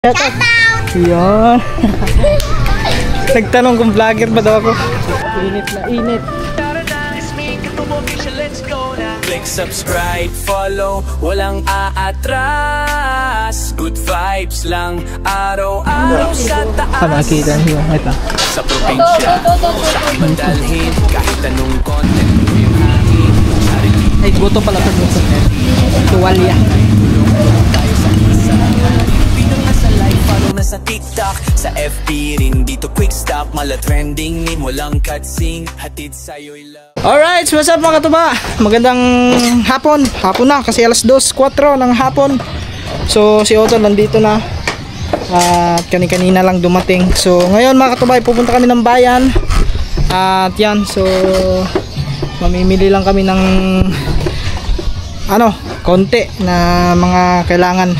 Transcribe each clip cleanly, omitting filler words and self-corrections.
Shoutout! Yun! Nagtanong kung vlogger ba daw ako. Init na init. Click subscribe, follow, walang aatras. Good vibes lang, araw-araw sa taas. Nakita niyo, ito. Sa probinsya, saan man dalhin, kahit anong content yung hangin. Ay, buto pala ito. Tuwalya. Sa live, follow na sa TikTok, sa FB rin dito quick stop, mala trending name, walang cutscene, hatid sa'yo'y love. Alright, what's up mga katuba? Magandang hapon. Hapon na kasi alas 2:04 ng hapon. So si Otto nandito na. At kanina lang dumating. So ngayon mga katuba, pupunta kami ng bayan. At yan, so mamimili lang kami ng konti na mga kailangan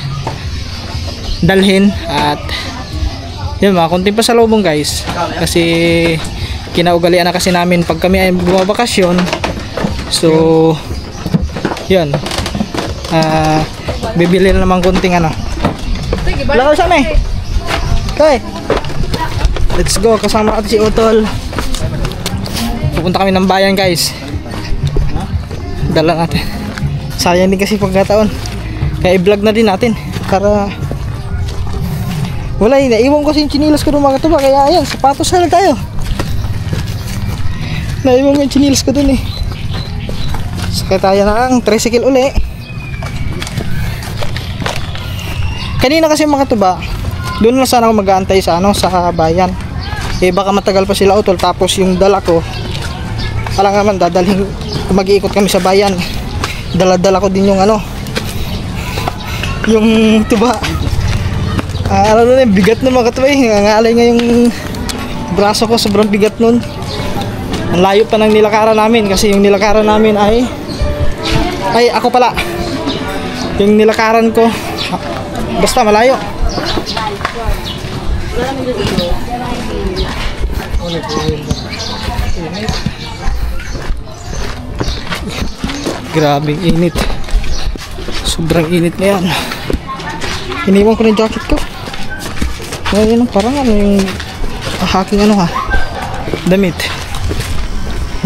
dalhin. At yun, mga konting pasalubong guys, kasi kinaugalian na kasi namin pag kami ay bumabakasyon. So yun, bibili na naman konting lakaw sa amin. Okay, let's go, kasama natin si Utol. Pupunta kami ng bayan guys. Dala natin, sayang din kasi pagkataon, kaya i-vlog na din natin para wala, naiwan ko kasi yung chinilas ko doon mga katuba. Kaya ayan, sapatos na lang tayo. Naiwan ko yung chinilas ko doon eh. Sakay tayo ng tricycle uli. Kanina kasi mga katuba, doon na sana ako mag-aantay sa sa bayan. Eh baka matagal pa sila Utol. Tapos yung dala ko, alam naman dadalhin, mag-iikot kami sa bayan. Dala-dala ko din yung yung tuba. Bigat na mga katuba eh. Nangangalay nga yung braso ko, sobrang bigat nun. Ang layo pa ng nilakaran namin, kasi yung nilakaran namin ay ako pala, yung nilakaran ko basta malayo. Grabing init, sobrang init na yan. Iniwan ko na yung jacket ko. Ngayon parang yung haking damit.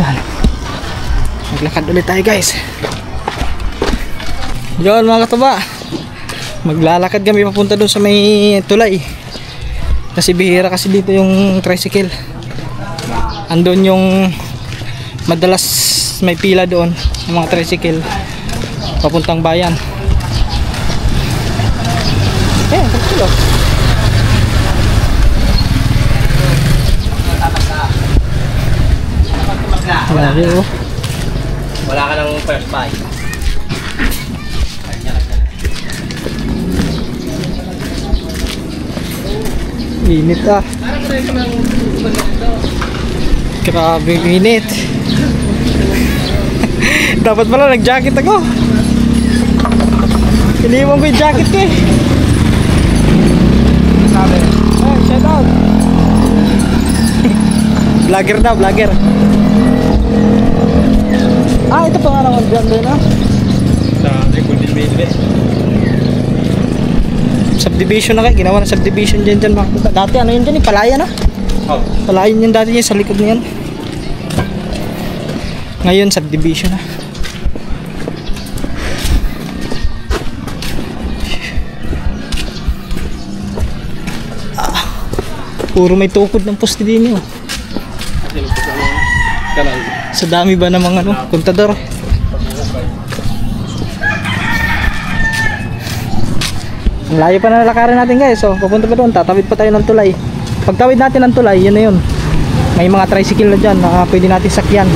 Yan, maglakad ulit tayo guys. Yun mga katuba, maglalakad kami papunta doon sa may tulay, kasi bihira kasi dito yung tricycle. Andun yung madalas may pila doon ng mga tricycle papuntang bayan. Tertulo. Wala ka ng first buy. Init grabe init. Dapat pala nag-jacket ako. Iniwan ko yung jacket ko eh. Shout out. Vlogger na, vlogger. Ito pa nga naman dyan doon subdivision na kayo, ginawa na subdivision dyan mga. Dati yun dyan palaya na. Palayan yun dati sa likod niyan. Ngayon subdivision na. Puro may tukod ng poste din yun. Sa dami ba ng mga kontador. Ang layo pa na nalakarin natin guys. So papunta pa doon, tatawid pa tayo ng tulay. Pagtawid natin ng tulay, yun na yun. May mga tricycle na dyan na pwede natin sakyan.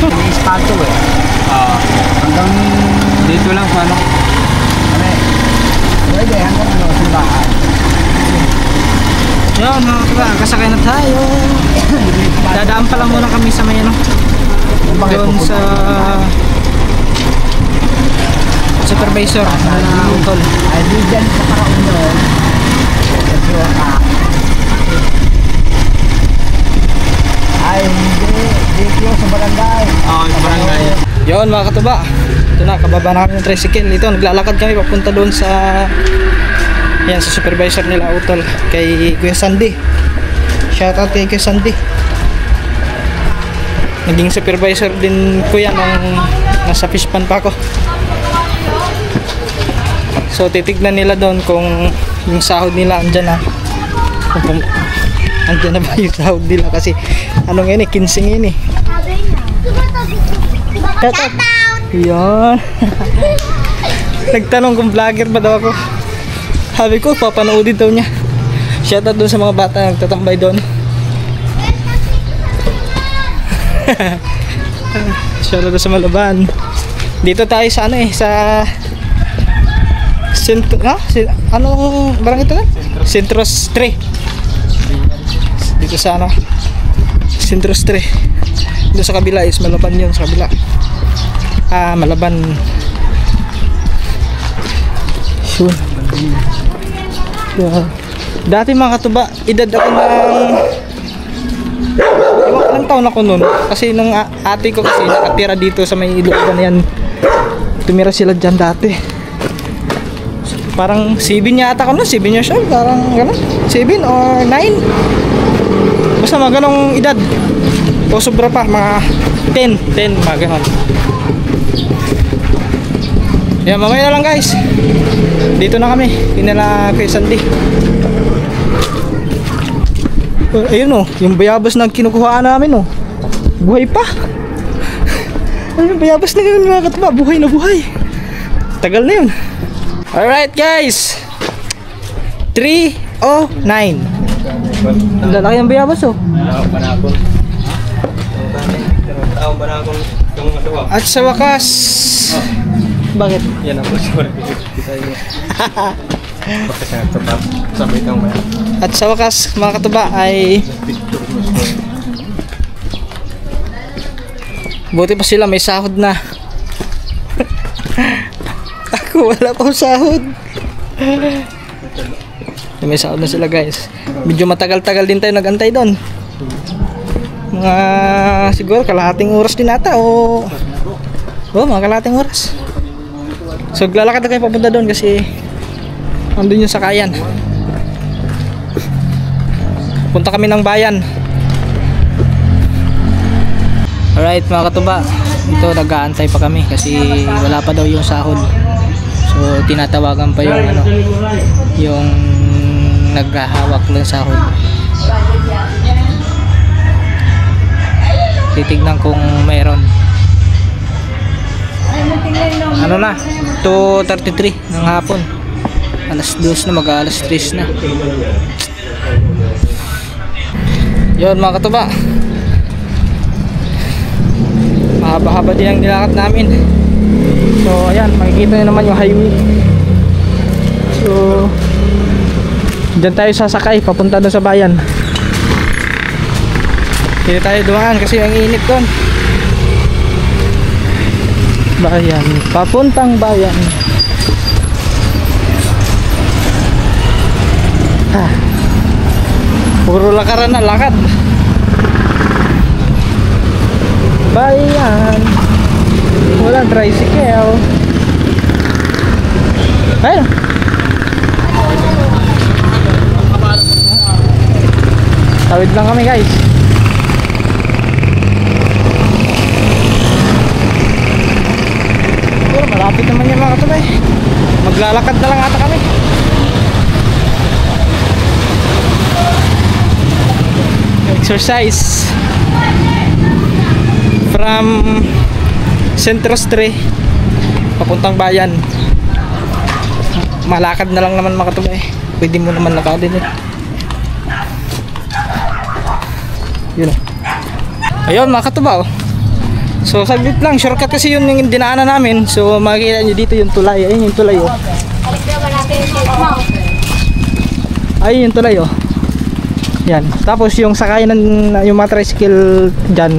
May espalto eh. Hanggang dito lang sa pwede hanggang simbahan. Yun mga katuba, kasakay na tayo. Dadaan pa lang muna kami sa may doon sa supervisor na Utol. Ay di dyan sa Paraunol. Ay hindi. Dito yung sa barangay. Oo, sa barangay. Yun mga katuba, ito na, kababa na kami ng tricycle. Ito, naglalakad kami papunta doon sa yan, sa supervisor nila Utol, kay Kuya Sandy. Shoutout kay Kuya Sandy. Naging supervisor din kuya nung nasa fish pan pa ako. So titignan nila doon kung yung sahod nila andyan na. Kung andyan na ba yung sahod nila, kasi anong yun eh, 15 yun eh. Shoutout! Yun. Nagtanong kung vlogger ba daw ako. Sabi ko, papanoodin daw niya. Shoutout doon sa mga bata na nagtatambay doon. Shoutout doon sa Malaban. Dito tayo sa ano eh, sa anong barang ito na? Centros 3. Dito sa ano, Centros 3. Doon sa kabila is Malaban yun, sa kabila. Malaban. Sure. Yeah. Dati mga katuba, edad ako ng ilang taon ako nun. Kasi nung ate ko kasi nakatira dito sa may Ilocos na yan. Tumira sila dyan dati. Parang 7 yata ako nun, 7 years old. Parang gano'n, 7 or 9. Basta mga ganong edad. O sobra pa, mga 10, mga ganon. Yan, mamaya na lang guys. Dito na kami, kinala Kuya Sandy. Ayun oh, yung bayabas na kinukuhaan namin oh. Buhay pa. Yung bayabas na yun mga katuba, buhay na buhay. Tagal na yun. Alright guys, 3:09. Ang lalaki ang bayabas oh. At sa wakas, bakit? Yan ang sorry. Kita yun. Bakit siya tabak? Sabay kang maya. At sa wakas mga katuba ay buti pa sila may sahod na. Ako wala pang sahod. May sahod na sila guys. Medyo matagal-tagal din tayo nagantay doon. Mga siguro kalahating oras din ata o mga kalahating oras. So lalakad na kayo papunta doon kasi andun yung sakayan. Punta kami ng bayan. Alright mga katuba, ito nag-aantay pa kami kasi wala pa daw yung sahod. So tinatawagan pa yung ano, yung naghahawak ng sahod. Titignan kung mayroon. Ano na, 2:33 ng hapon. Alas 2 na, mag-alas 3 na. Yun mga katuba, mahaba-haba din ang nilakad namin. So ayan, makikita nyo naman yung highway. So dyan tayo sasakay papunta doon sa bayan. Hindi tayo dumaan kasi ang init doon. Bayan, papuntang bayan. Puro lakaran na, lakad. Bayan, walang tricycle. Ayun. Tawid lang kami guys. Pero malapit naman yung mga katuloy. Maglalakad na lang ata kami. Exercise from Centros 3 papuntang bayan. Malakad na lang naman mga katuloy. Pwede mo naman lakadin eh. Yun. Ayun mga katuba oh. So saglit lang, shortcut kasi yun yung dinaanan namin. So makikita nyo dito yung tulay. Ayun yung tulay oh. Ayun yung tulay oh. Yan. Tapos yung sakayan ng yung mga tricycle dyan,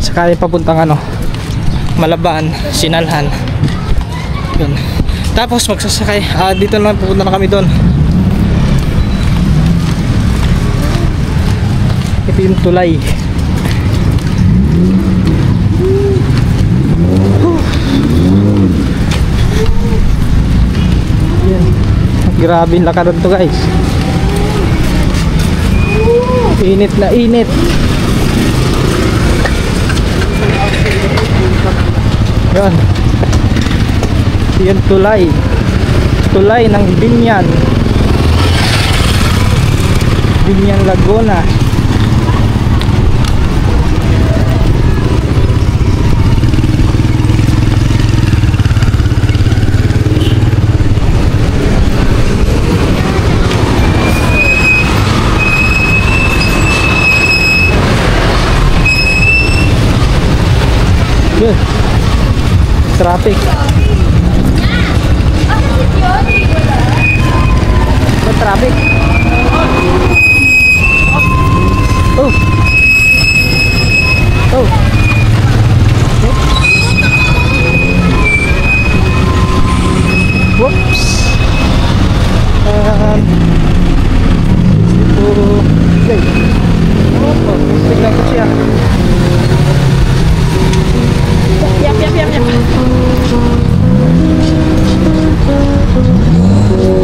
sakayan papuntang ano, Malaban, Sinalhan. Yun. Tapos magsasakay. Dito na pupunta na kami doon. Ito yung tulay. Yan. Grabe yung lakaran to guys. Init na init. Yan. Yan tulay. Tulay ng Binyan. Binyan Laguna. Yun. Traffic. Sa traffic. Oh. Oh. Whoops. Okay. Oh, tignan ko siya. Yap.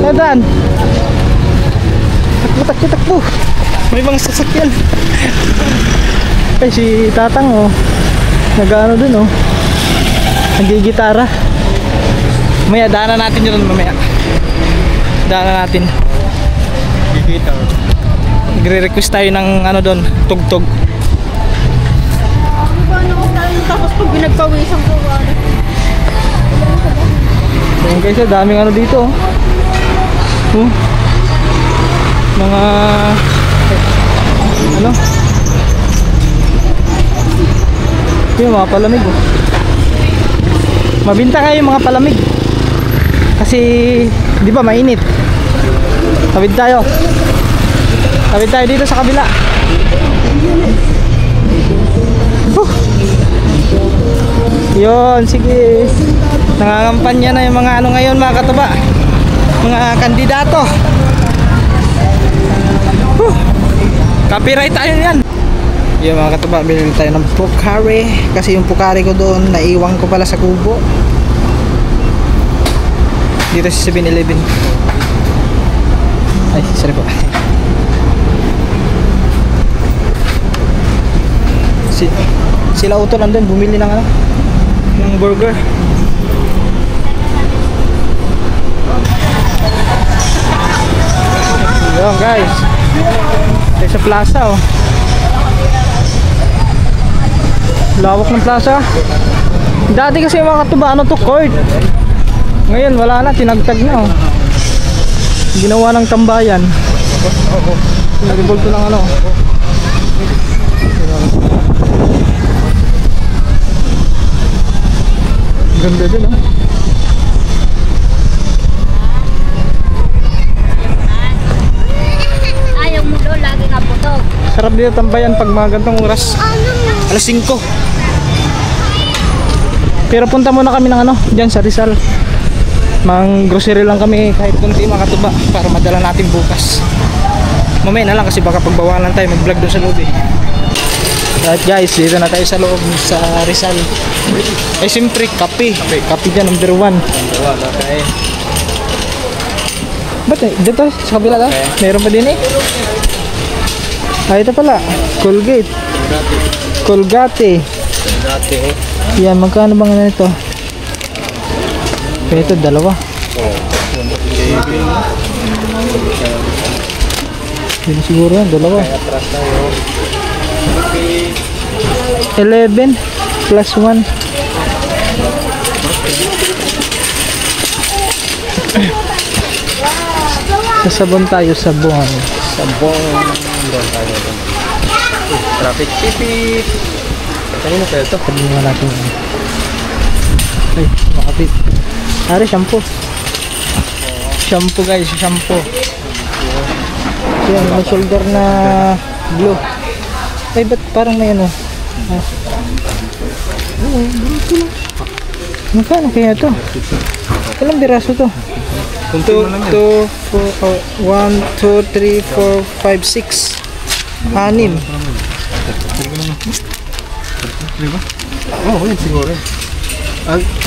Tadan. Takbo. May mga sasakyan. Ay, si Tatang oh. Nag-ano dun oh. Nagigitara. Mamaya, daanan natin yun mamaya. Daanan natin. Gigitar. Nagre-request tayo ng ano doon, tugtog. Tapos pag pinagpawisan ko, Ayan guys, daming ano dito oh. Mga ano? Yung mga palamig oh. Mabinta kayo yung mga palamig. Kasi di ba mainit. Tawid tayo dito sa kabila. Yun, sige. Nangangampanya na yung mga ano ngayon mga kataba. Mga kandidato. Copyright tayo yan. Yun mga kataba, binili tayo ng Pocari. Kasi yung Pocari ko doon, naiwan ko pala sa kubo. Dito sa 7-Eleven. Ay, sorry po. Sila Uto nandun, bumili ng ano, ng burger. Yun guys, tayo sa plaza oh. Lawak ng plaza. Dati kasi mga katuba, ano to, court. Ngayon wala na, tinagtag na oh. Ginawa ng tambayan. Nag-involve ko ng ano. Ganda din oh. ayaw mo doon, lagi nga putok. Sarap dito tambayan pag mga gantong oras. Alas 5. Pero punta muna kami ng ano, dyan sa Rizal. Mang grocery lang kami kahit kunti mga katuba para madala natin bukas. Mamaya na lang kasi baka pagbawalan tayo mag-vlog doon sa loob eh. Right guys, dito na tayo sa loob sa Rizal. Ay siyempre, kape dyan, number 1. Okay. Ba't eh, dito sa kabila daw? Meron pa din eh. Ah, ito pala, Colgate. Yan, magkano bang ano ito? Ito, dalawa. Yun siguro yan, dalawa. 11 plus 1. Sa sabon tayo, sabon. Doon tayo. Traffic pipit. Kanina pa ito. Sabihin nga natin. Ay, makapit. Ari, shampoo. Shampoo guys, shampoo. Yan, may shoulder na glue. Ay, ba't parang may ano? Ah. Oo, ganito lang. Magkano kaya ito? Ilang biraso to? 1, 2, 3, 4, 5, 6 6. Di ba? Oo, yun siguro.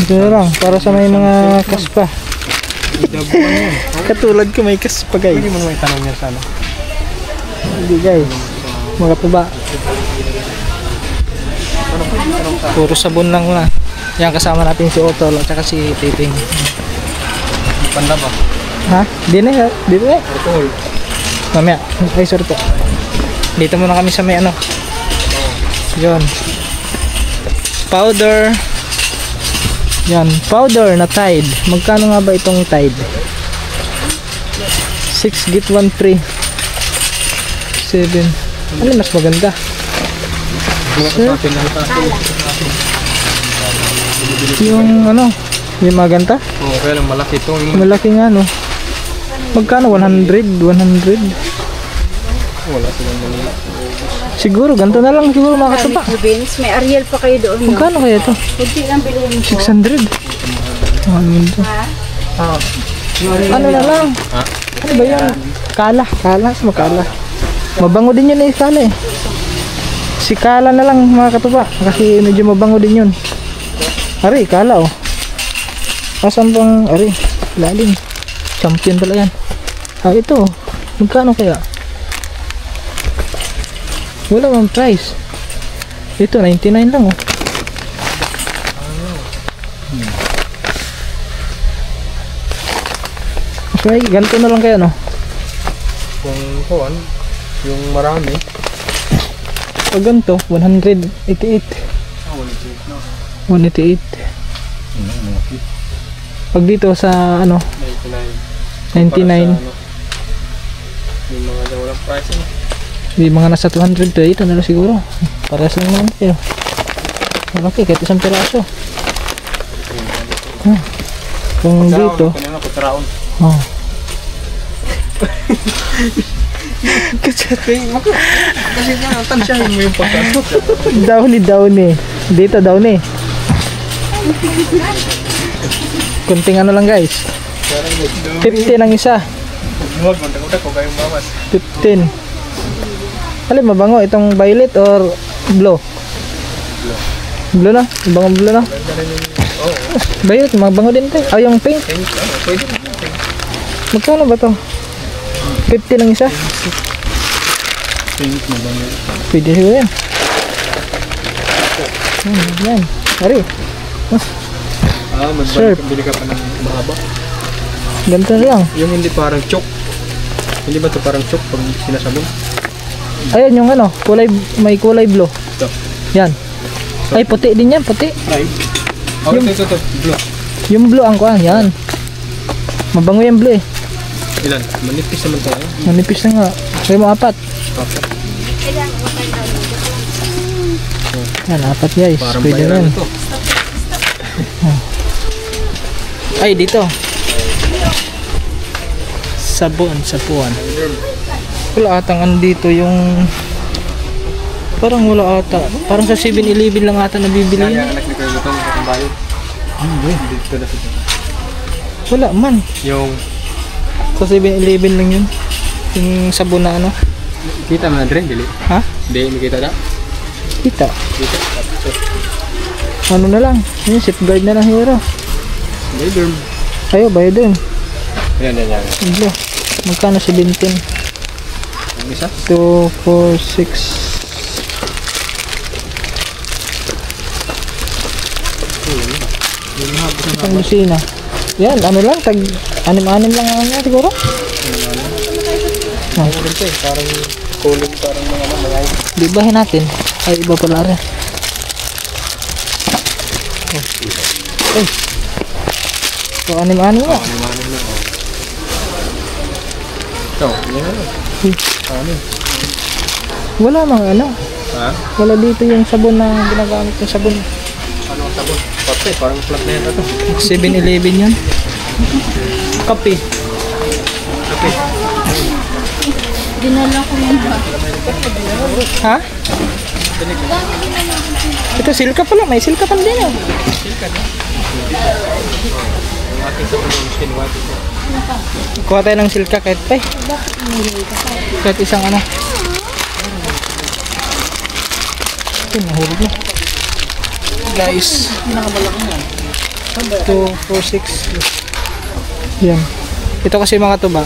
Ito na lang, para sa may mga kaspa. Dabuan yan. Katulad ko may kaspa guys. Hindi mo may tanong yan sana. Hindi guys. Mga tuba. Puro sabon lang na. Yan kasama natin si Otol at saka si Piping. Panda ba? Ha? Di na, di na. Alcohol. Mamaya. Ay, sorry po. Dito muna kami sa may ano. Yun. Powder. Yan. Powder na Tide. Magkano nga ba itong Tide? 6 get 1 free. 7. Ano mas maganda? Sir? Yung ano? Yung maganda? Oo, kaya lang malaki ito. Malaki nga no. Magkano? 100? 100? Wala silang mali. Siguro, ganito na lang siguro mga katuba. Vince, may Ariel pa kayo doon. No? Magkano kaya ito? Kunti lang bilhin mo. 600. Ano ito? Ano na lang? Ha? Ano ba yan? Kala. Kala. Sama kala. Mabango din yun eh. Kala eh. Si kala na lang mga katuba. Kasi medyo mabango din yun. Ari, kala oh. Asan bang, ari, lalim. Champion pala yan. Ah, ito. Magkano kaya? Wala mang price. Ito, 99 lang oh. So, ganito na lang kaya no? Kung kuhan, yung marami. Pag ganito, 188. 188. Pag dito sa ano, 99. 99. Yung mga walang price. May mga nasa 200 to. Ito na lang siguro. Parehas lang naman pero malaki kahit isang piraso. Kung dito Kanina ko taraon. oh. Kasi nga, tansyahin mo yung pagkaso. Downy. Dito downy. Kunting ano lang guys. 50 ang isa. Huwag, mandag-udag ko kayong bawas. 15. Alin mabango itong violet or blue? Blue na? Mabango blue na? Violet, mabango din ito. Ah, yung pink. Pwede. Magkano ba to? 50 lang isa? Pink mo ba yun? Pwede siguro yan. Yan. Ari. Sure. Bili ka pa ng mahaba. Ganito na lang. Yung hindi parang chok. Hindi ba ito parang chok pag sinasabon? Ayan yung ano, may kulay blue. Ito. Yan. Ay, puti din yan, puti. Right. Oh, ito. Blue. Yung blue ang kuha, yan. Mabango yung blue eh. Ilan? Manipis naman tayo. Manipis na nga. Kaya mo apat. Apat. Yan, apat guys. Parang Pwede na bayaran yan. ito. Ay, dito. Sapuan. Wala atang andito yung parang wala ata. Parang sa 7-Eleven lang ata nabibili. Kaya anak ni Kuya Butong sa bayo. Dito na siya. Wala man. Yung Sa 7-Eleven lang yun. Yung sabon na ano. kita mo na rin, dili. Ha? Hindi kita na. Kita. Kita. Ano na lang. Yung safeguard na lang hero. May derm. Ayo, bayo din. Yan. Blue. Magkano 17? Yung isa? 2, 4, 6. Isang lusina. Yan, ano lang, tag anim-anim lang ang nga siguro. Ano rin ito eh, parang kulog, parang mga mga Dibahin natin. Ay, iba pala rin. Ay. So, anim-anim nga. Animanim na. Ito, yan na. Ano? Wala mga ano. Ha? Wala dito yung sabon na ginagamit yung sabon. Ano ang sabon? Pati, parang flat na yan ito. 7-Eleven yan. Kape. Dinala ko yan ba? Ha? Ito silka pala. May silka pa din eh. Kuha tayo ng silka kahit pa eh. Kahit isang ano. Ito, nahulog na. guys. 246. Yan. Ito kasi mga tuba.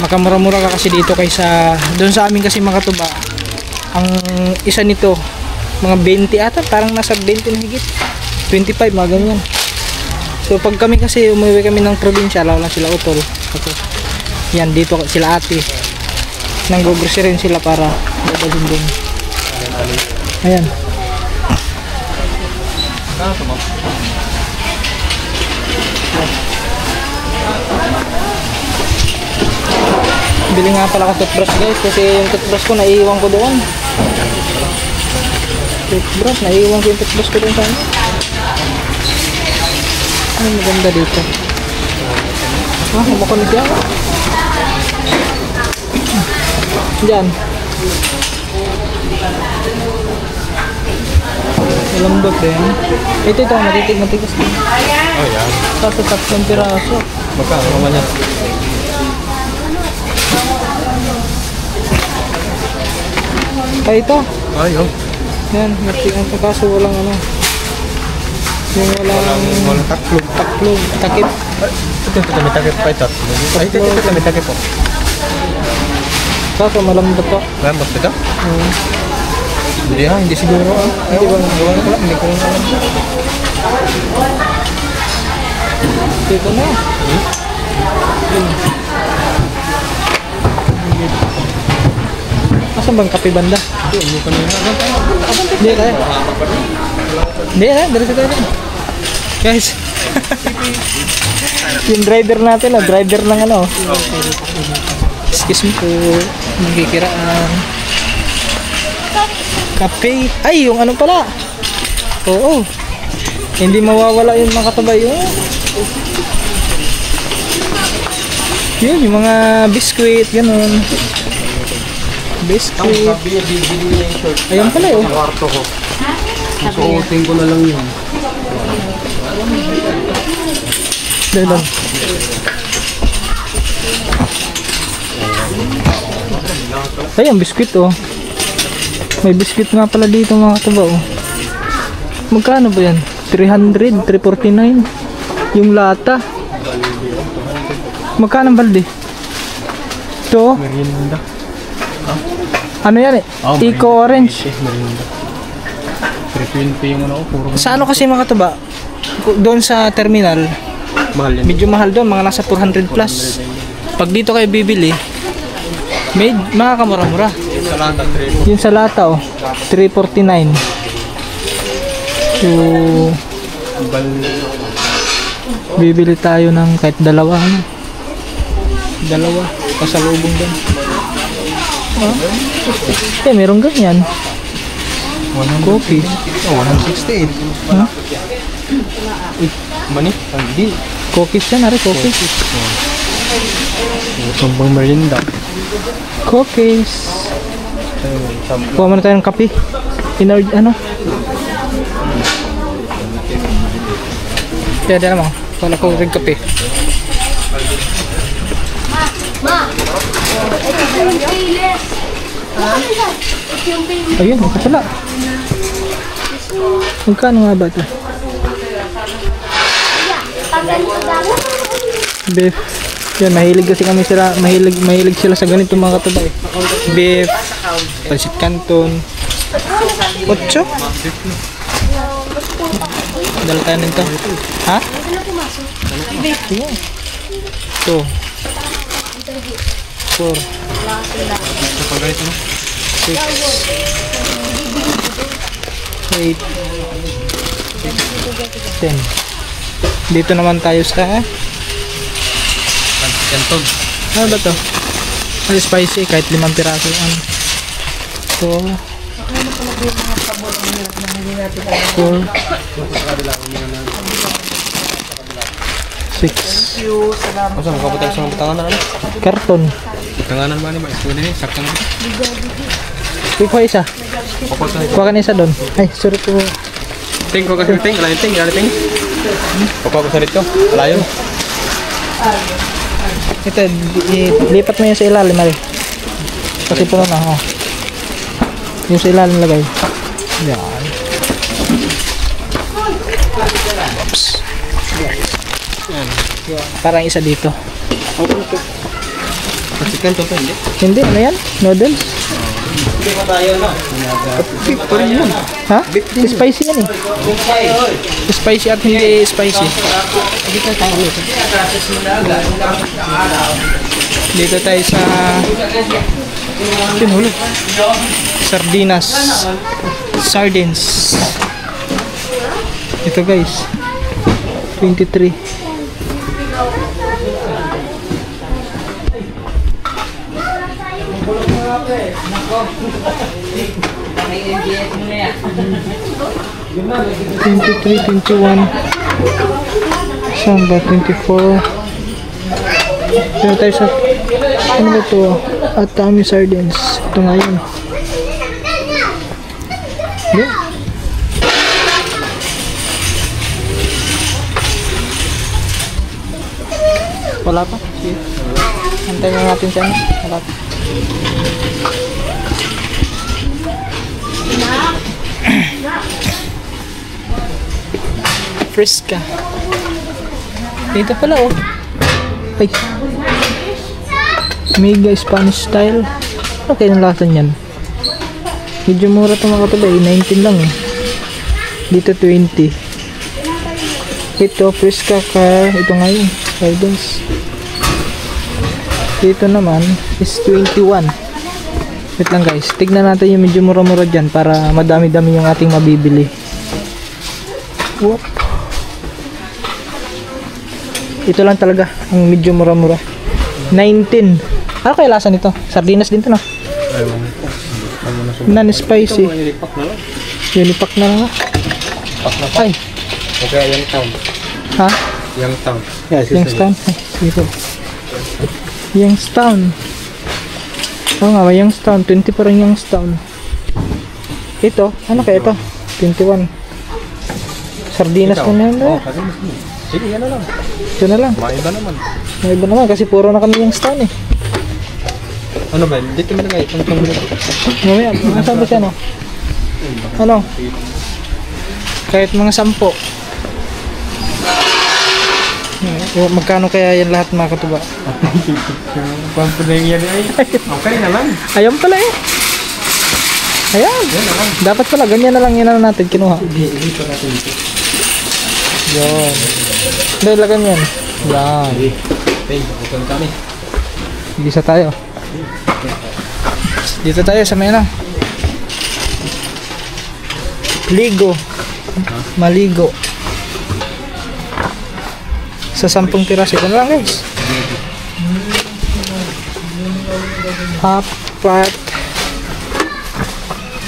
Makamura-mura ka kasi dito kaysa doon sa amin kasi mga tuba. Ang isa nito mga 20 ata, parang nasa 20 na higit. 25 mga ganyan. So pag kami kasi umuwi kami ng probinsya, lalo lang sila utol. Yan dito sila ate. Nang-grocery rin sila para dadalhin din. Ayan. Bili nga pala ako toothbrush guys kasi yung toothbrush ko naiiwan ko doon. Naiiwan ko yung toothbrush ko doon sa ano. Ay, maganda dito. Kumakulit yan. Diyan. Malambot din. Ito, matigas din. Oh, yan. Kaso 3 piraso. Magkano naman yan? Ay, ito. Ayun. Yan, matigas pa kaso walang ano. Yung walang taklog. takip. Ito, may takip pa ito. Ay, ito, may takip po. Kaso malambot to. Malambot ito? Hindi siguro. Hindi ba? Hindi ko alam. Dito na. Asan bang kape banda? Hindi tayo. Hindi na, dari sa tayo. Guys. Yung driver natin, driver ng ano. Excuse me po. Magkikiraan. Kape. Ay, yung ano pala. Oo. Hindi mawawala yung mga katabay. Yun, yung mga biskuit, ganun. Biskuit. Ayan pala yun. Kwarto ko. Susuotin ko na lang yun. Dahil lang. Ayan, biskuit oh. May biskuit nga pala dito mga kataba oh. Magkano ba yan? 300, 349 yung lata. Magkano ang balde? Ito? Merienda. Ano yan eh? Eco Orange. Merienda. 320 yung ano ko. Sa ano kasi mga kataba? Doon sa terminal, Mahal yan. medyo mahal doon, mga nasa 400 plus. Pag dito kayo bibili, makakamura-mura. Sa lata, 3. Yung sa lata oh, 349. So, bibili tayo ng kahit dalawa. Dalawa. Pasalubong din. Meron ganyan. Coffee. 168. Huh? Mani? Hindi. Cookies yan, ari cookies. Sumbang merienda. Cookies. Kuha muna tayo ng kape. Ano? Kaya dala mo. Wala ko rin kape. Ayun, ito pala. Magkano nga ba ito? Beef. Yan, mahilig kasi kami sila. Mahilig sila sa ganito mga kataba eh. Beef. Pansit Canton. 8. Dala tayo nito. Ha? Ito. 2 4 6 8 10. Dito naman tayo sa Canton. ano ba to? Ay, spicy kahit 5 piraso ano. So 4 6 Masa makaputang sa butangan na ano? karton. Butanganan ba ni ba? Ito din, sakto na. Kuha isa. Kuha ka na isa doon. Ay, sorry po. Ting ko kasi ting, alayin ting, Papa ko sa dito, alayo. Ito, lipat mo yan sa ilalim, Mari. Kasi puno na, oh. Yung sa ilalim lagay. Yan. Oops. Yan. Parang isa dito. Chicken to pa, hindi? Hindi, ano yan? Noodles? Hindi pa tayo, no? Beef pa rin yun. Ha? Spicy yan eh. Spicy at hindi spicy. Dito tayo sa Pinulo. Sardinas. Sardines. Ito guys. 23. $23, $21. Saan ba? $24. Pero tayo sa ano ba ito? Atami sardines. Ito nga yun. Yeah. Wala pa? Sige. Antayin na natin siya. Wala pa. Fresca. Dito pala oh. Ay. Mega Spanish style. Ano kaya ng lasa niyan? Medyo mura ito mga katulay. 19 lang eh. Dito 20. Ito Fresca ka. Ito nga yun. Sardines. Dito naman is 21. Wait lang guys. Tignan natin yung medyo mura-mura dyan para madami-dami yung ating mabibili. Whoop. Ito lang talaga ang medyo mura-mura. 19. Ano kaya lasa nito? Sardinas din to no? Non-spicy. Unipack na lang. Ay. Okay, Youngstown. Ha? Youngstown. Youngstown? Dito. Youngstown. Oo nga, may Youngstown. 20 pa rin Youngstown. Ito. Ano kaya ito? 21. Sardinas mo na yun. Sige, yan na lang. Ito na lang. Maiba naman. Maiba naman kasi puro na kami Youngstown eh. Ano ba? Dito mo na kayo. Mamaya, masabi siya no? Ano? Kahit mga 10. Magkano kaya yan lahat mga katuba? Pampuling yan ay. Okay na lang. Ayan pala eh. Ayan. Dapat pala, ganyan na lang yan na natin kinuha. Dito natin ito. Yan. Dahil lagan yan. Yan. Okay, bukod kami. Bisa tayo. Dito tayo sa may ano. Ligo. Maligo. Sa 10 piraso. Ito na lang guys. Half pot.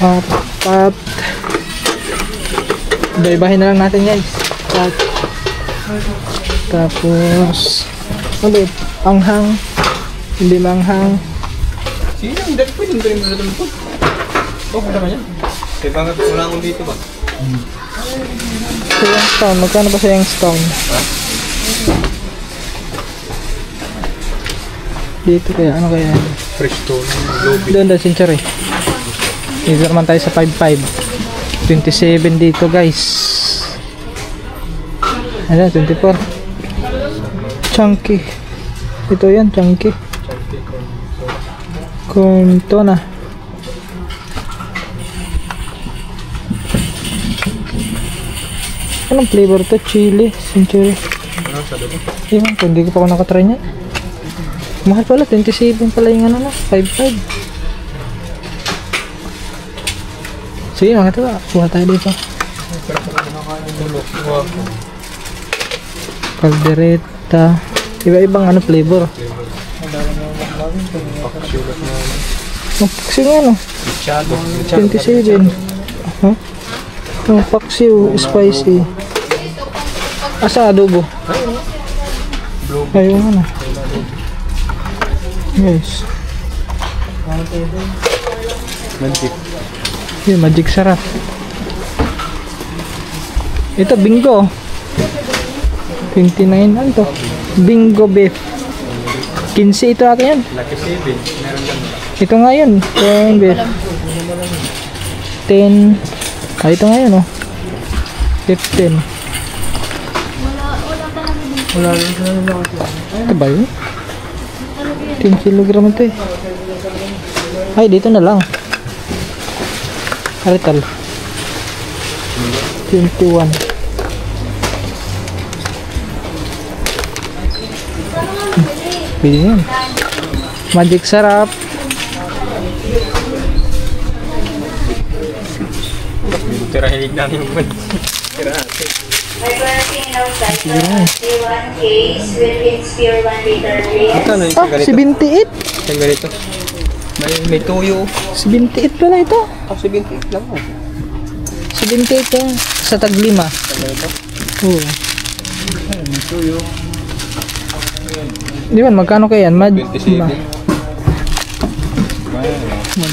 Half pot. Iba-ibahin na lang natin guys. Pot. Tapos ulit. Anghang. Hindi manghang. Sige, hindi pwede rin mo na ito. Okay naman yan. Kaya bakit wala akong dito ba? Sa Youngstown. Magkano ba sa Youngstown? Ha? Dito kaya, ano kaya? Fresh to. Lobby. Doon daw century. Dito naman tayo sa 5.5. 27 dito guys. Ayan, 24. Chunky. Ito yan, chunky. Corn tuna. Anong flavor to? Chili, century. Ewan ko, hindi ko pa ako nakatry niya. Mahal pala, 27 pala yung ano na, 5.5. Sige mga ito, kuha tayo dito. Caldereta. Iba-ibang ano flavor. Paksiw nga no? 27. Huh? Paksiw, spicy. Asa adobo? Ayun ano. Guys. Magic. Yung magic sarap. Ito bingo. 29 ano to? Bingo beef. 15 ito ata yan. Lucky 7. Meron lang. Ito nga yun. 10 beef. 10. Ah, ito nga yun oh. 15. Wala lang. Ito ba yun? 10 kilogram ito eh. Ay, dito na lang. Arital. 21. Pwede yan. Magic sarap. Tirahinig namin yung One case with Inspire 1 liter rin. Ito, ano yung Ah, ganito? 78. Yung ganito. May tuyo. 78 pala ito. Ako 78 lang. 78 yan. Sa tag-5. Ganito. Oo. May tuyo. Di ba, magkano kaya yan? 27.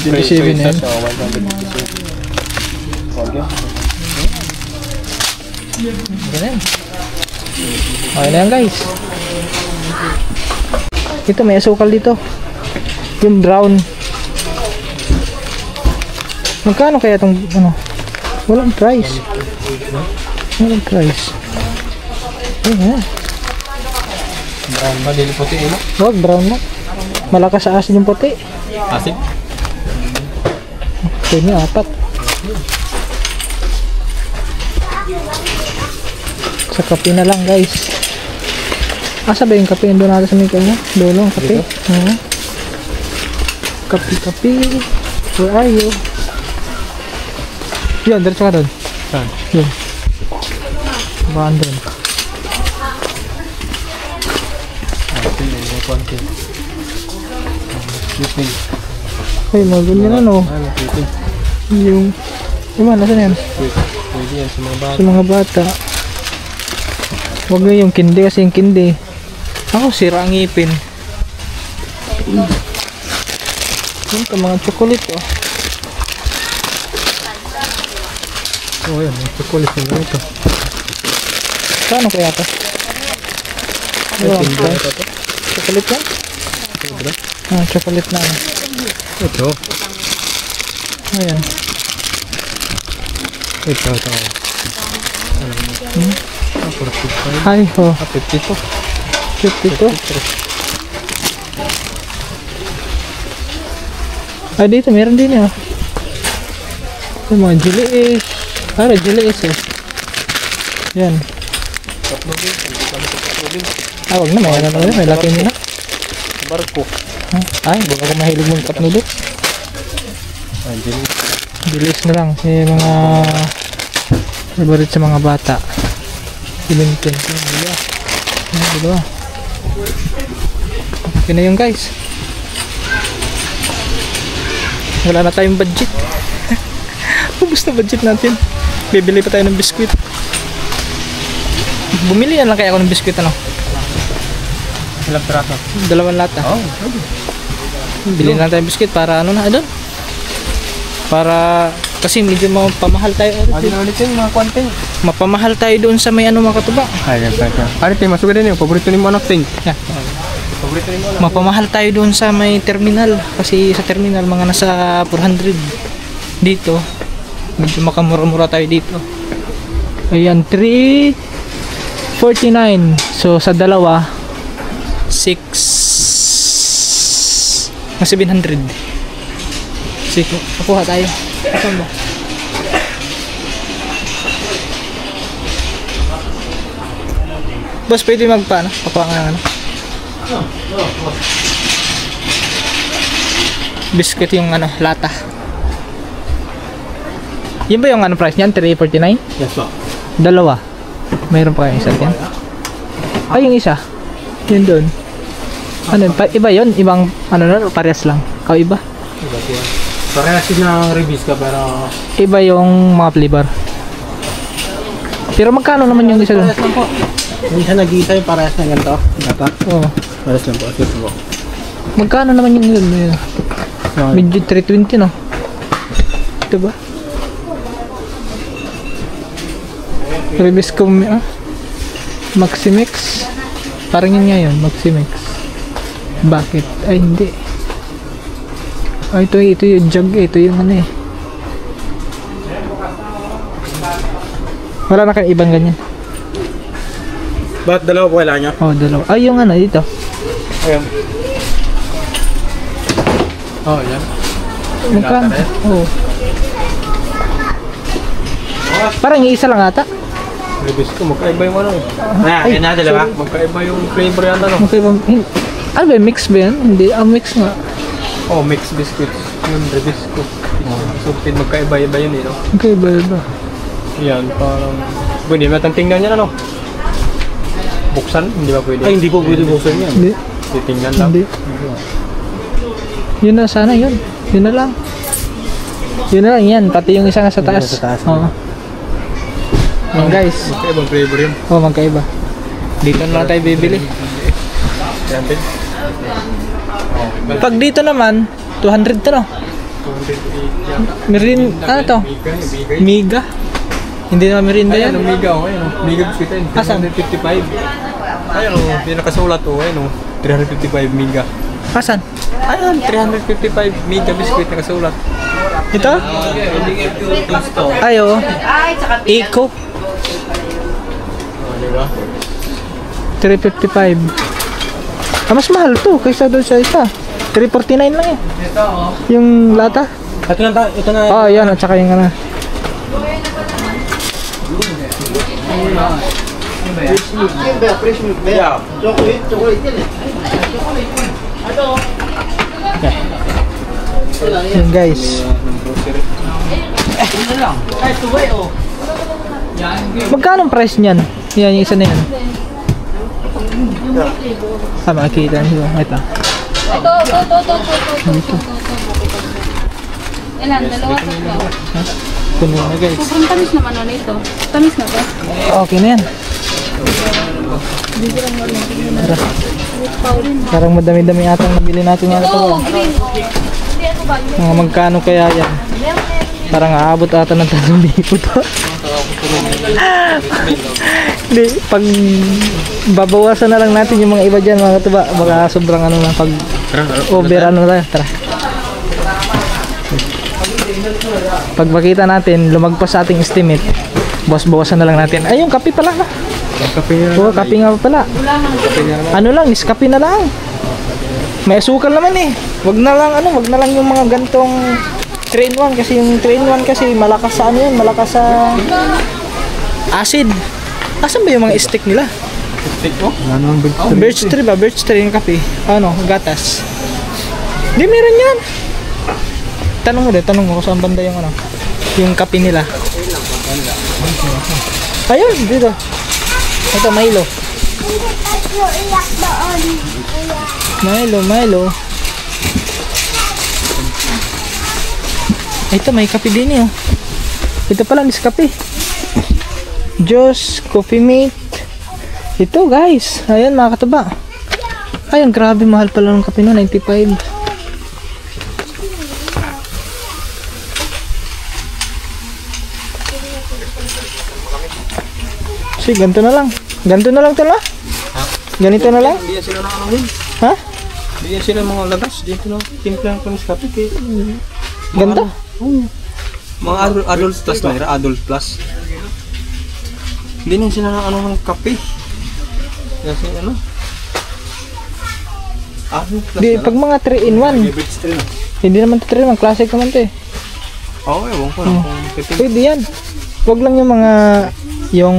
27 yan. So, 127. Okay. Ganyan. Okay na yan guys. Ito may asukal dito. Yung brown. Magkano kaya itong ano? Walang price. Walang price. Ayan. Brown ba? Dili puti mo? Wag brown na. Malakas sa asin yung puti. Asin? Ito niya 4. Sa kape na lang guys. Asa ba yung kape? Doon natin sa may kanya? Dolo ang kape. Oo. Kape. Where are you? Yun, diretso ka doon. Saan? Yun. Baan doon. Asin yung konti. Sweeting. Ay, mga ganyan ano. Ano, sweeting? Yung man, nasan yan? Pwede yan sa mga bata. Sa mga bata. Huwag na yung kindi kasi yung kindi. Ako, sira ang ngipin. Ito, mga chocolate oh. Oo yan, yung chocolate yung ganito. Paano kaya ito? Chocolate yan? Ah, chocolate na ano. Ito. Ayan. Ito. Ah, 45. Ay, oh. Ah, 52. 52. Ah, dito, meron din ah. Yung mga jelly-ish. Ah, jelly-ish eh. Yan. Ah, wag na, may laki nila. Barko. Ay, baka ako mahilig mong cup noodles. Ah, jelly. Bilis na lang. Yung mga favorite sa mga bata. Ilintin. Dalawa. Okay na yun guys. Wala na tayong budget. Ubus na budget natin. Bibili pa tayo ng biskwit. Bumili na lang kaya ako ng biskwit ano. Ilang piraso? 2 lata. Oo. Bili na tayo ng biskwit para ano na doon. Para kasi medyo mapamahal tayo. Ano na ulit yun, mga konting. Mapamahal tayo doon sa may ano mga katuba. Ay, yan. Ano tayo, masuga din yung paborito ni mo anak ting. Yeah. Paborito ni mo anak. Mapamahal tayo doon sa may terminal kasi sa terminal mga nasa 400 dito. Medyo makamura-mura tayo dito. Ayan, 349. So sa dalawa 6 na 700. Sige, nakuha tayo. Saan ba? Boss, pwede magpaano? Papangan ano? Biscuit yung ano, lata. Yun ba yung ano price niyan? 349? Yes, po. Dalawa. Mayroon pa kayong isa dyan? Ay, yung isa. Yun doon. Ano, iba yun? Ibang, ano na, parehas lang. O iba? Parehas yun ng reviews ka pero... Iba yung mga flavor. Pero magkano naman yung isa doon? Parehas lang po. Yung isa nag-iisa yung parehas na ganito. Dapat. Oo. Parehas lang po. Sige po. Magkano naman yung yun? Medyo 320 no? Ito ba? Reviews ko Maximix. Parang yun nga yun, Maximix. Bakit? Ay hindi. Ay ito yung jug eh. Ito yung ano eh. Wala na kayong ibang ganyan. Ba't dalawa po kailangan nyo? Oh, dalawa. Ay, yung ano, dito. Ayun. Oh, yan. Magkano? Oo. Parang isa lang ata. Ribis ko, magkaiba yung ano eh. Ay, Yan na, dalawa. Magkaiba yung flavor yan ano. Okay ba? Ano ba, mix ba yan? Hindi, mix nga. Oh, mixed biscuits. Yung ribis ko. So, magkaiba-iba yun eh, no? Okay ba? Yan, parang... Pwede natin tingnan yan, ano? Buksan? Hindi ba pwede? Ay, hindi po pwede buksan yan. Hindi. Titingnan lang. Hindi. Yun na sana yun. Yun na lang. Yun na lang yan. Pati yung isa nga sa taas. Oo. Yan guys. Magkaibang flavor yun. Oh, magkaiba. Dito na lang tayo bibili. Yan din. Pag dito naman, 200 to no? 208 yan. Merin, ano to? Miga. Hindi naman merinda Ayan, yan. Miga, oh, ayun, oh. Miga biscuit yun. Asan? 355. Ayun, oh. Hindi nakasulat, oh. Ayun, oh. 355 Miga. Kasan? Ayun, 355 Miga biscuit nakasulat. Ito? Ay, oo. Eco. Oh, diba? 355. Mas mahal to kaysa doon sa isa. 349 lang eh. Yung lata. Ito na. Oh, yan. At saka yung ano. Yeah. Yan guys. Magkano ang price niyan? Yan, yung isa na yan. Makikita nyo. Ito. Ito. Ilan? Dalawa, tatlo. Puno na guys. Sobrang tamis naman ano ito. Tamis na to. Okay na yan. Tara. Parang madami-dami atang nabili natin yan. Oo, green. Hindi ano ba? Mga magkano kaya yan? Parang aabot ata ng 3,000 to. Hindi, pag babawasan na lang natin yung mga iba dyan mga katuba, baka sobrang ano na pag over ano na. Tara. Pag makita natin, lumagpas sa ating estimate, bawasan na lang natin. Ay, yung kape pala. Kape nga. Oo, kape nga pala. Ano lang, Nescafe na lang. May asukal naman eh. Wag na lang yung mga gantong 3-in-1 kasi yung 3-in-1 kasi malakas sa ano yun, malakas sa acid. Asan ba yung mga stick nila? Stick mo? Ano ang big Birch tree ba? Birch tree yung kape. Ano, gatas. Di meron yan. Tanong mo kung saan banda yung ano, yung kape nila. Ayun, dito. Ito, Milo. Milo. Ito, may kape din eh. Ito pala, Nescafe. Diyos, Coffee Mate. Ito guys, ayan mga katuba. Ayun, grabe mahal pala ng kape no, 95. Sige, ganito na lang. Ganito na lang ito na? Ganito na lang? Hindi yan sila nakakawin. Ha? Hindi yan sila mga lagas. Dito na timplang ko ng kape. Ganda? Mga adult plus na, adult plus. Hindi na sila ng ano ng kape. Kasi ano? Adult plus Di, na pag mga 3-in-1, hindi naman ito 3-in-1, classic naman ito eh. Oo, ewan ko na kung kape. Pwede yan. Huwag lang yung mga, yung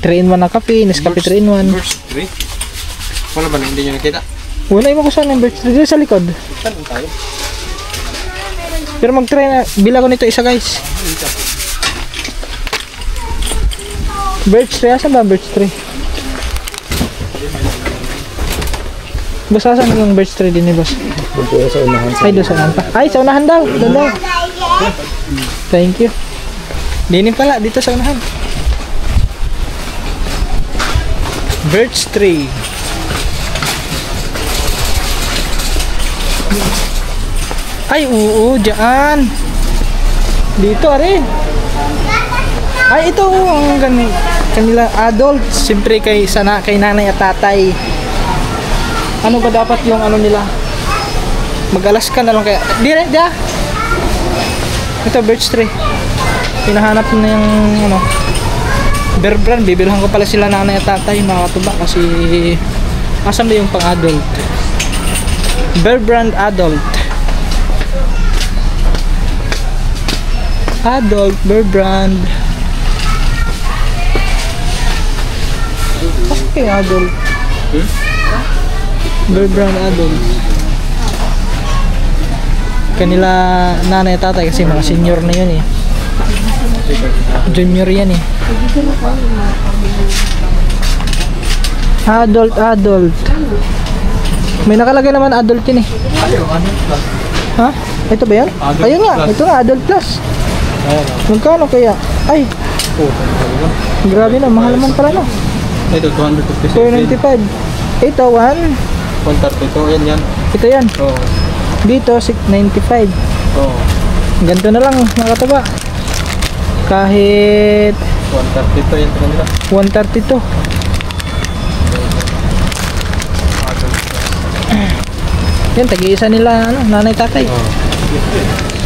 3-in-1 na kape, Nescafe 3-in-1. Burst 3? Wala ba? Hindi nyo nakita? Wala, iba ko saan yung birch tree. Dito sa likod. Saan tayo? Pero mag-try na, bila ko nito isa guys. Birch tree, asan ba ang birch tree? Boss, asan yung birch tree din ni boss? Doon sa unahan. Ay, doon sa unahan pa. Ay, sa unahan daw. Doon daw. Thank you. Dinin pala, dito sa unahan. Birch tree. Ay, oo, dyan. Dito, are. Ay, ito, ang kanila adult. Siyempre kay nanay at tatay. Ano ba dapat yung ano nila? Mag-alas ka na lang kaya. Dire, dia. Ito, birch tree. Hinahanap na yung ano. Bear Brand, bibilhan ko pala sila nanay at tatay mga katuba kasi asan ba yung pang adult? Bear Brand adult. Adult Bear Brand. Okay, adult. Bear Brand adult. Kanila nanay at tatay kasi mga senior na yun eh. Junior yan eh. Adult. May nakalagay naman adult yun eh. Ha? Ito ba yan? Ayun nga, ito nga adult plus. Magkano kaya? Ay, grabe na, mahal naman pala no. Ito, 257. 495. Ito, 132, yan. ito yan. Oo. Dito, 695. Oo. Ganito na lang mga katuba. Kahit 132 yan sa kanila. 132. Yan, tag-iisa nila ano, nanay tatay.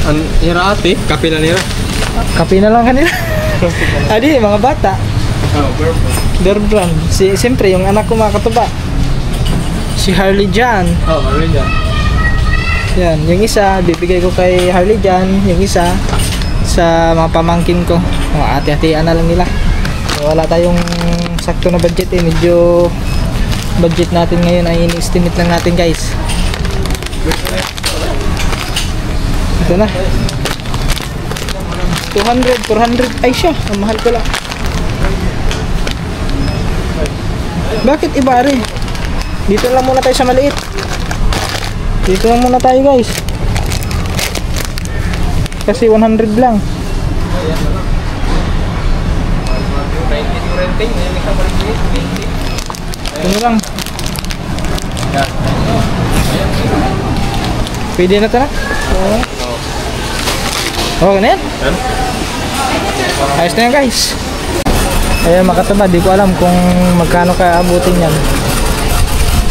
An nira ate, kape na nira. Kape na lang kanila. Adi, mga bata. Oh, Bear Brand. Siyempre, yung anak ko mga katuba. Si Harley Jan. Oh, already yan. Yan, yung isa, bibigay ko kay Harley Jan. Yung isa, sa mga pamangkin ko. Mga ate-hatean na lang nila. So, wala tayong sakto na budget eh. Medyo budget natin ngayon ay ini-estimate lang natin guys. Ito na. 200, 400. Ay siya, ang mahal ko lang. Bakit iba rin? Dito lang muna tayo sa maliit. Dito lang muna tayo guys. Kasi 100 lang. Ano lang. Pwede na ito na? Oo, ganyan? Ayos na yan guys. Ayan mga katuba, di ko alam kung magkano kaya abutin yan.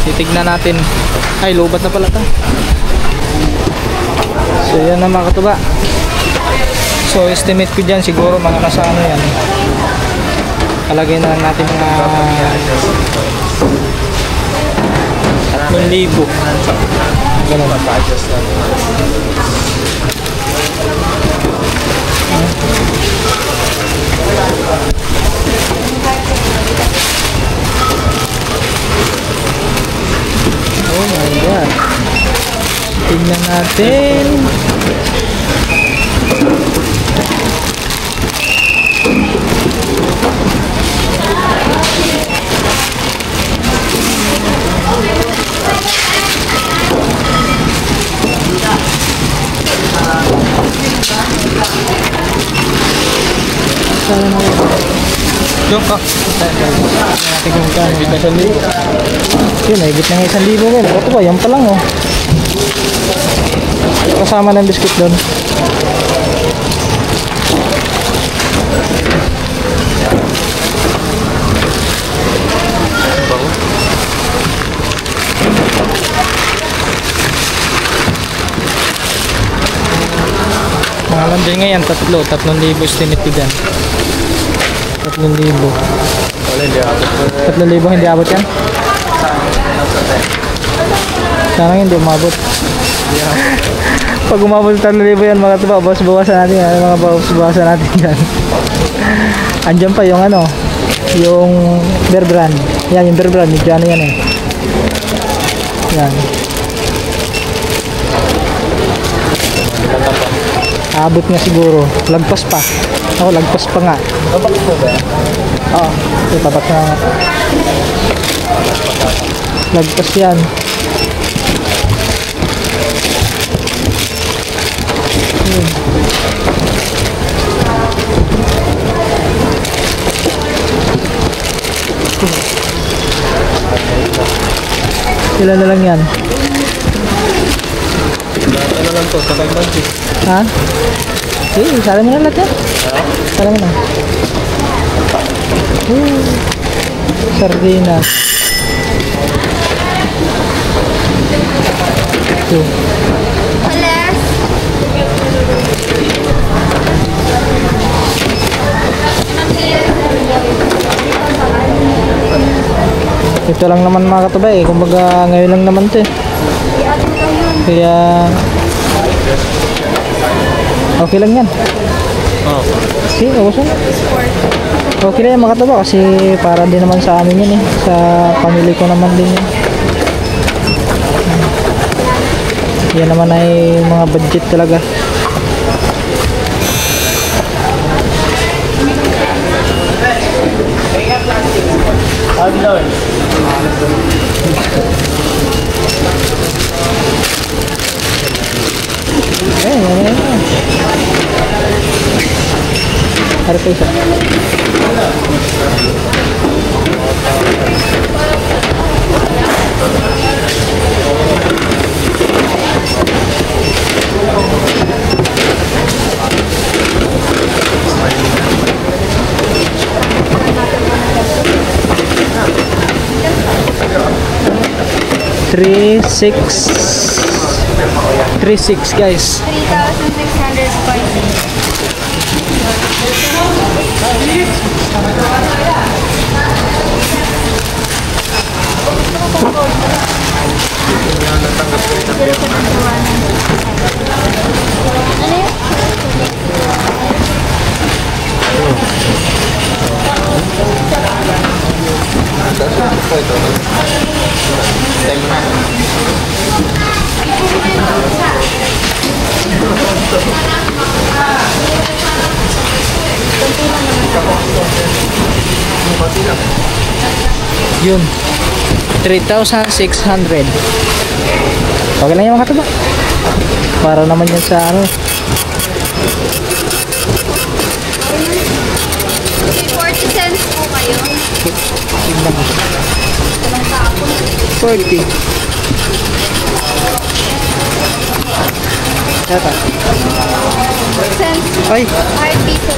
Titignan natin. Ay, lubat na pala ito. So yan na mga katuba. So estimate ko dyan siguro mga nasa ano yan. Palagay na lang natin mga 1,000. Ganun. Oh my god. Tingnan natin. Yung ka. Natin kung magkano. Yun, higit na nga 1,000 ganun. Ito ba, yan pa lang oh. Kasama ng biscuit doon. Mga lang din ngayon, 3,000 estimate ko dyan. 3,000. Wala, hindi ako. 3,000 hindi abot yan? Sana hindi umabot. Pag umabot 3,000 yan mga tuba, bawas-bawasan natin yan. Mga bawas-bawasan natin yan. Andyan pa yung ano, yung Bear Brand. Yan, yung Bear Brand, medyo ano yan eh. Yan. Abot nga siguro. Lagpas pa. Ako, lagpas pa nga. Tabak mo ba? Oo, tabak na nga. Lagpas yan. Ilan na lang yan? Ano lang to, sa 5 months. Ha? Eh, sala mo na lahat yan. Sala mo na. Sardinas. Ito. Ito lang naman mga katuba eh. Kumbaga ngayon lang naman to eh. Kaya okay lang yan. Okay, okay. Okay lang yan mga katuba kasi para din naman sa amin yan eh. Sa family ko naman din yan. Yan naman ay mga budget talaga. Harap isa. Three six guys. 3,640. Yun. 3,600. Okay lang yung mga katuba. Para naman yan sa ano. 40 cents po kayo. 40. Yata. 6 cents. Ay, 5 piso.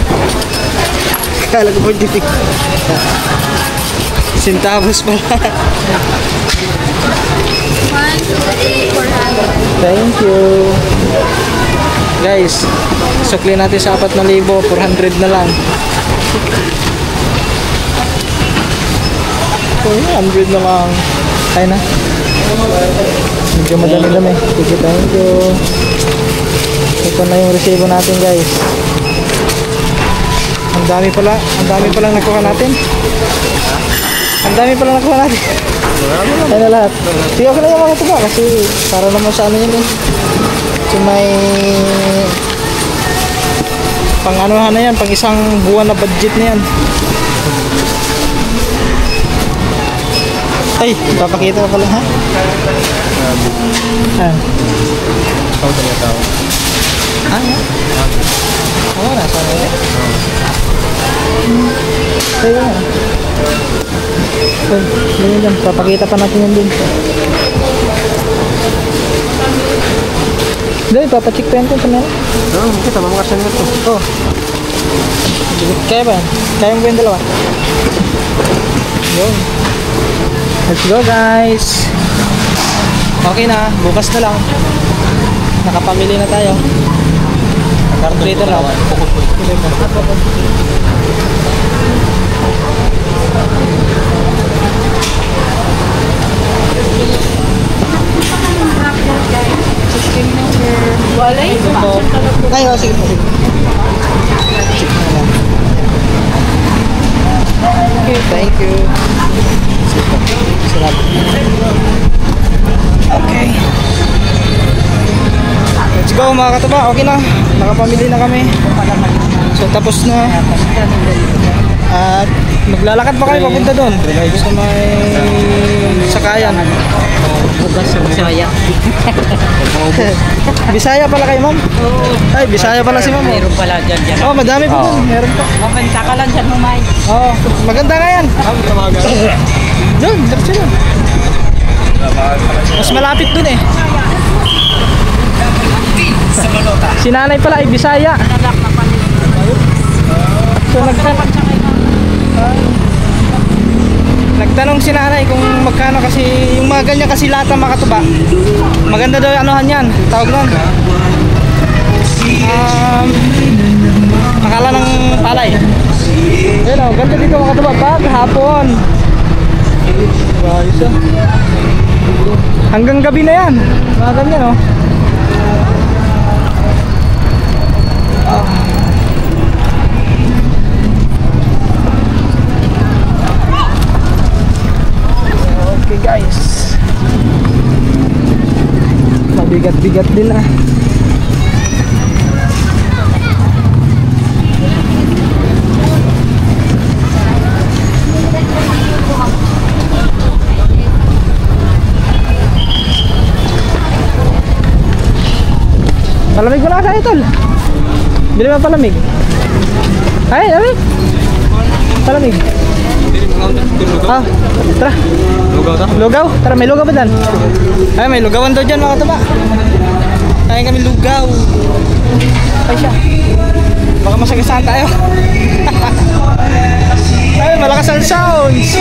kala ko 40. Centavos pala. 1, 2, 3, 400. Thank you. Guys, sukli natin sa 4,000, 400 na lang. 400 na lang. Kaya na. Medyo madami-dami. Sige, thank you. Ito na yung resibo natin guys. Ang dami palang nakuha natin. Ang dami palang nakuha natin. Ayun na lahat. Sige, okay na yung mga tuba kasi para naman sa ano yun eh. So may pang anuhan na yan, pang isang buwan na budget na yan. Ay, papakita ko pala ha? Tao sa tao. Oo na, sana yun. Ay, wala. Ay, dyan, papakita pa natin yun din. Dahil, papacheck pa yan ito sa meron. Oo, kita mamakasan mo ito. Oo. Kaya ba yan? Kaya mo ba yung dalawa? Yun. Let's go guys. Okay na, bukas na lang. Nakapamili na tayo. Calculator lang. Wala yun. Ay, sige po. Okay, thank you. Okay. Let's go mga katuba. Okay na. Nakapamili na kami. So tapos na. At maglalakad pa kami papunta doon. Sa may sakayan. Bukas sa Bisaya. Bisaya pala kayo, ma'am? Oo. Ay, Bisaya pala si ma'am. Meron pala dyan. Oh, madami pa doon. Meron pa. Mabenta ka lang dyan, Mamay. Oh, maganda nga yan. Doon, diretso doon. Mas malapit doon eh. Si nanay pala ay Bisaya. So nagtanong si nanay kung magkano kasi yung mga ganyan kasi lata makatuba. Maganda daw yung anuhan yan. Tawag nun. Akala ng palay. Ayun o, ganda dito makatuba. Pag hapon. Ayos ah. Hanggang gabi na yan. Mga ganyan oh. Okay guys. Mabigat-bigat din ah. Palamig mo na kasi tol. Bili mo palamig. Ay, ay. Palamig. Ah, tara. Lugaw ta? Lugaw? Tara, may lugaw ba dyan? Ay, may lugawan daw dyan mga kataba. Kain kami lugaw. Ay siya. Baka masagasaan tayo. Ay, malakas ang sounds.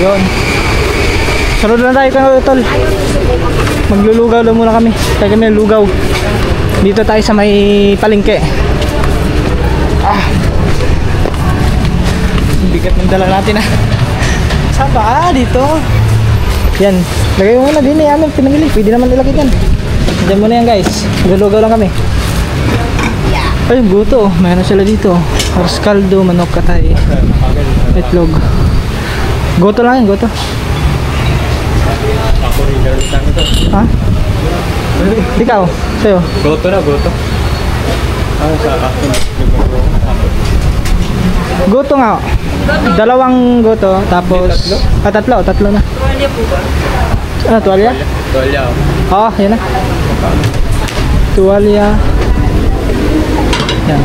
Yun. Sunod na tayo kay tol. Maglulugaw daw muna kami. Kaya kami lugaw. Dito tayo sa may palengke. Ah. Bigat ng dala natin ah. Saan ba? Ah, dito. Yan. Lagay mo muna din eh. Ano, pinamili. Pwede naman ilagay dyan. Diyan muna yan guys. Maglulugaw lang kami. Ay, buto. Mayroon sila dito. Arroz caldo, manok katay. Itlog. Goto lang yan, goto. Ako rin lang ito. Ha? Ikaw? Sa'yo? Goto na, goto. Ano sa akin? Goto nga. Dalawang goto. Tapos... Tatlo? Tatlo na. Tuwalya po ba? Ano, tuwalya? Tuwalya. Oo, yan na. Tuwalya. Yan.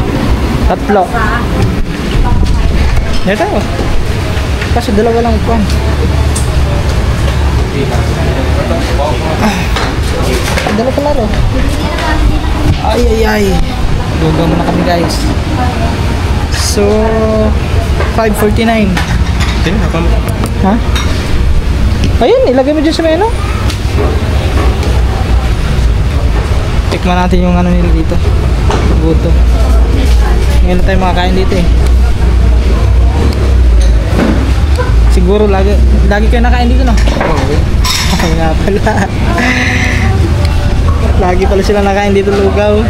Tatlo. Yan tayo. Kasi dalawa lang ito. Dalawa pala ro. Ay ay ay. Lugaw muna kami guys. So 5:49. Sino? Ako mo? Ha? Ayun, ilagay mo dyan sa menu. Tikman natin yung ano nila dito. Buto. Ngayon na tayo makakain dito eh. Siguro lagi kayo nakain dito no? Oo. Nga pala. Lagi pala sila nakain dito lugaw.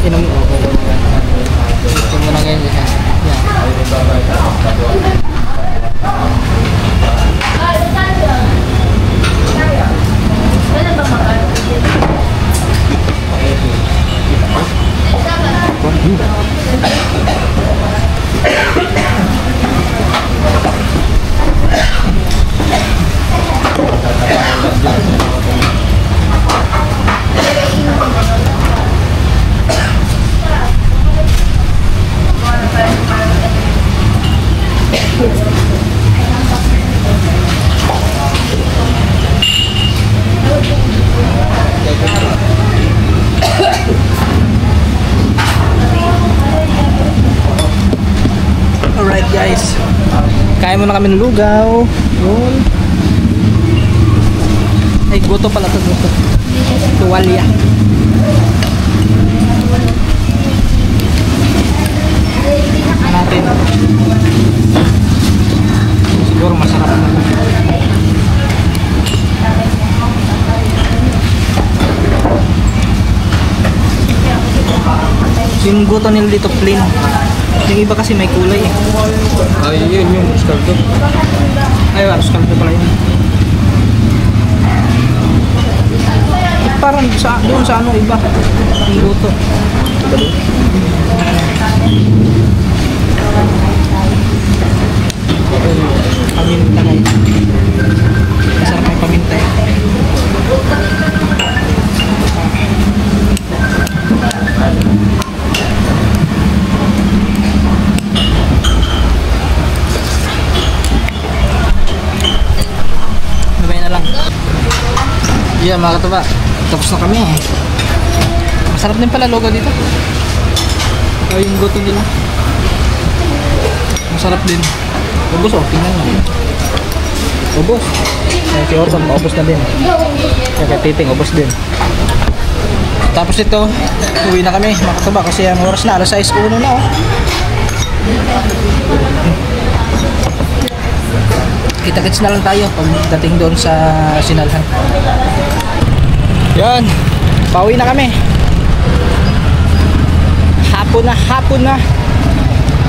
Inom mo. Ito mo na ngayon. Yan. Alright guys, kain muna kami ng lugaw. Yun. Ay, goto pala ito, goto. Tuwalya. Natin. Siguro masarap na. Yung goto nila dito plain. Yung iba kasi may kulay eh. Ay, yun yung escaldo. Ay, arroz caldo pala yun. Parang doon sa ano iba. Yung goto. Paminta na yun. Masarap yung paminta yun. Yeah, mga kataba, tapos na kami. Masarap din pala lugaw dito. Ay, yung goto nila. Masarap din. Ubos oh, tingnan mo. Ubos. Si Orson, ubos na din. Kaya Titing, ubos din. tapos ito, uwi na kami mga katuba kasi ang oras na, alas 6:01 na oh. Kita-kits na lang tayo pagdating doon sa Sinalhan. Yan, pauwi na kami. Hapon na.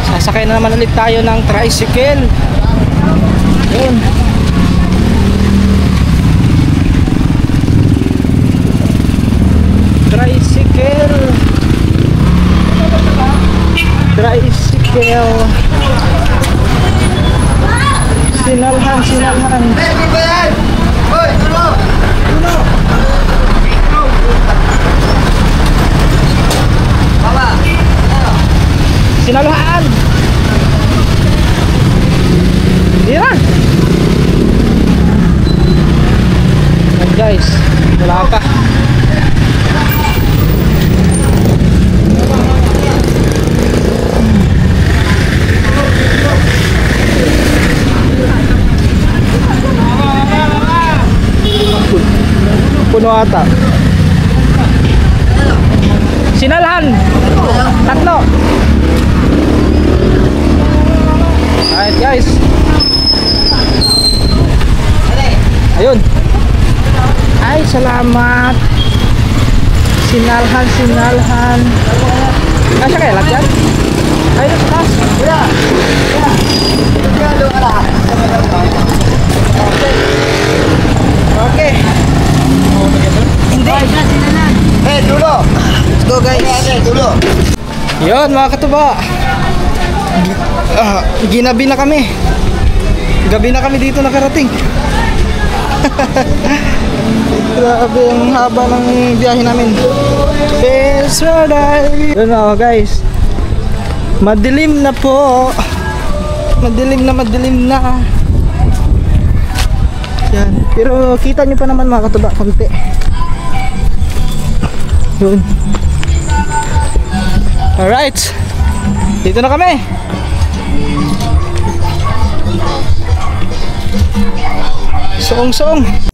Sasakay na naman ulit tayo ng tricycle. Yun. Tricycle. Sinalhan. Sinalhan. Dira. Yan guys, wala pa. Puno ata. Sinalhan. 3. Alright guys. Ayun. Ay, salamat. Sinalhan. Kasya kaya lang dyan? Ay, nasa taas. Okay. Hindi. Let's go guys. Yun mga katuba. Ginabi na kami. Gabi na kami dito nakarating. Grabe ang haba ng biyahe namin. Best ride. Yun o guys. Madilim na po. Madilim na. Yan. Pero kita nyo pa naman mga katuba konti. Yun. Alright. Dito na kami. Soong.